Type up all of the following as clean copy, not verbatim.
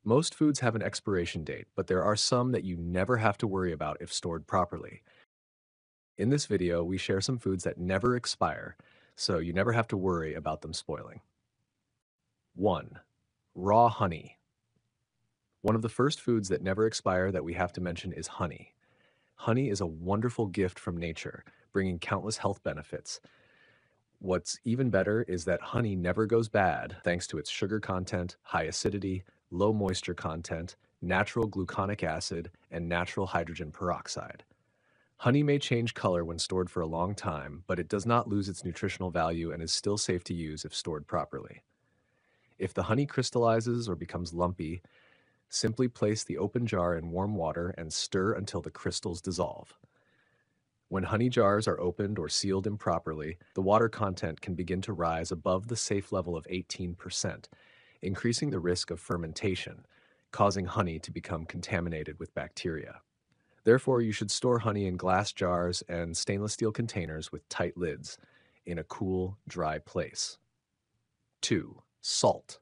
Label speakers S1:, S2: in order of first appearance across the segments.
S1: Most foods have an expiration date, but there are some that you never have to worry about if stored properly. In this video, we share some foods that never expire, so you never have to worry about them spoiling. 1. Raw honey. One of the first foods that never expire that we have to mention is honey. Honey is a wonderful gift from nature, bringing countless health benefits. What's even better is that honey never goes bad thanks to its sugar content, high acidity, low moisture content, natural gluconic acid, and natural hydrogen peroxide. Honey may change color when stored for a long time, but it does not lose its nutritional value and is still safe to use if stored properly. If the honey crystallizes or becomes lumpy, simply place the open jar in warm water and stir until the crystals dissolve. When honey jars are opened or sealed improperly, the water content can begin to rise above the safe level of 18%, increasing the risk of fermentation, causing honey to become contaminated with bacteria. Therefore, you should store honey in glass jars and stainless steel containers with tight lids in a cool, dry place. 2. Salt.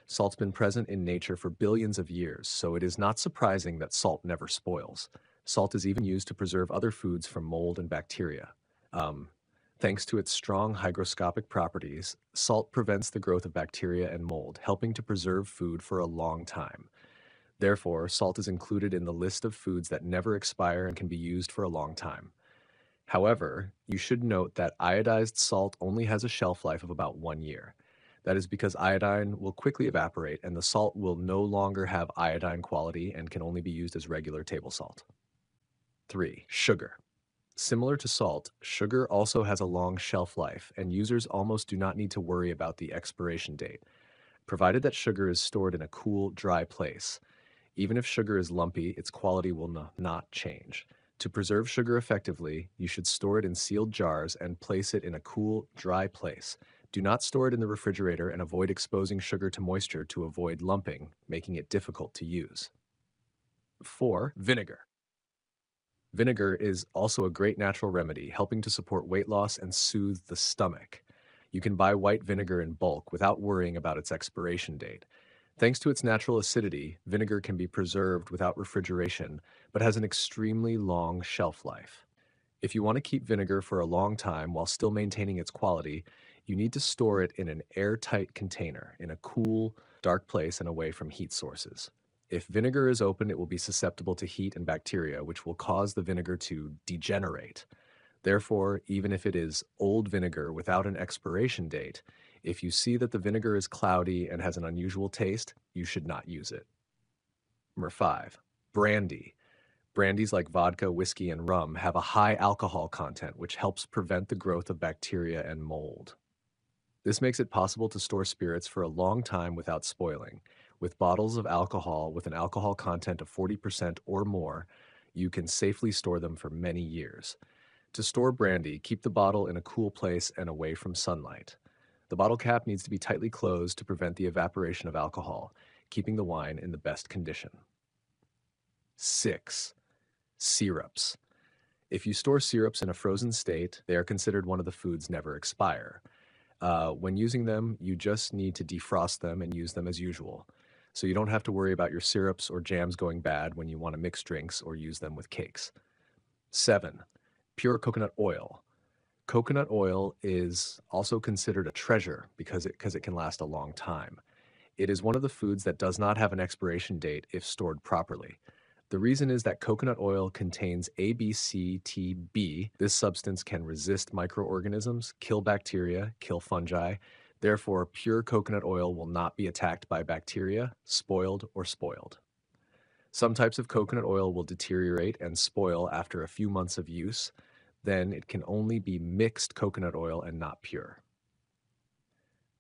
S1: Salt's been present in nature for billions of years, so it is not surprising that salt never spoils. Salt is even used to preserve other foods from mold and bacteria. Thanks to its strong hygroscopic properties, salt prevents the growth of bacteria and mold, helping to preserve food for a long time. Therefore, salt is included in the list of foods that never expire and can be used for a long time. However, you should note that iodized salt only has a shelf life of about 1 year. That is because iodine will quickly evaporate and the salt will no longer have iodine quality and can only be used as regular table salt. 3. Sugar. Similar to salt, sugar also has a long shelf life, and users almost do not need to worry about the expiration date, provided that sugar is stored in a cool, dry place. Even if sugar is lumpy, its quality will not change. To preserve sugar effectively, you should store it in sealed jars and place it in a cool, dry place. Do not store it in the refrigerator and avoid exposing sugar to moisture to avoid lumping, making it difficult to use. 4. Vinegar. Vinegar is also a great natural remedy, helping to support weight loss and soothe the stomach. You can buy white vinegar in bulk without worrying about its expiration date. Thanks to its natural acidity, vinegar can be preserved without refrigeration, but has an extremely long shelf life. If you want to keep vinegar for a long time while still maintaining its quality, you need to store it in an airtight container, in a cool, dark place and away from heat sources. If vinegar is open, it will be susceptible to heat and bacteria, which will cause the vinegar to degenerate. Therefore, even if it is old vinegar without an expiration date, if you see that the vinegar is cloudy and has an unusual taste, you should not use it. Number 5. Brandy. Brandies like vodka, whiskey, and rum have a high alcohol content, which helps prevent the growth of bacteria and mold. This makes it possible to store spirits for a long time without spoiling. With bottles of alcohol with an alcohol content of 40% or more, you can safely store them for many years. To store brandy, keep the bottle in a cool place and away from sunlight. The bottle cap needs to be tightly closed to prevent the evaporation of alcohol, keeping the wine in the best condition. 6. Syrups. If you store syrups in a frozen state, they are considered one of the foods never expire. When using them, you just need to defrost them and use them as usual. So you don't have to worry about your syrups or jams going bad when you want to mix drinks or use them with cakes. 7. Pure coconut oil. Coconut oil is also considered a treasure because it can last a long time. It is one of the foods that does not have an expiration date if stored properly. The reason is that coconut oil contains ABCTB. This substance can resist microorganisms, kill bacteria, kill fungi. Therefore, pure coconut oil will not be attacked by bacteria, spoiled, or spoiled. Some types of coconut oil will deteriorate and spoil after a few months of use. Then it can only be mixed coconut oil and not pure.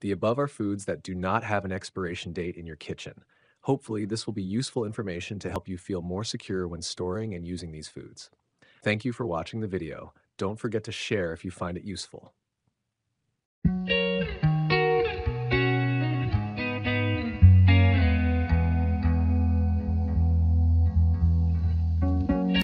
S1: The above are foods that do not have an expiration date in your kitchen. Hopefully, this will be useful information to help you feel more secure when storing and using these foods. Thank you for watching the video. Don't forget to share if you find it useful.